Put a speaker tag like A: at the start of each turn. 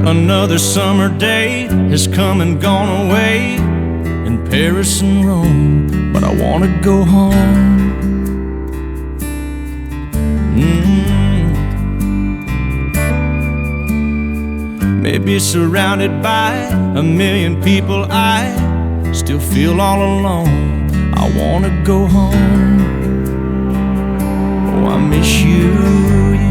A: Another summer day has come and gone away in Paris and Rome, but I wanna go home. Maybe surrounded by a million people, I still feel all alone. I wanna go home. Oh, I miss you.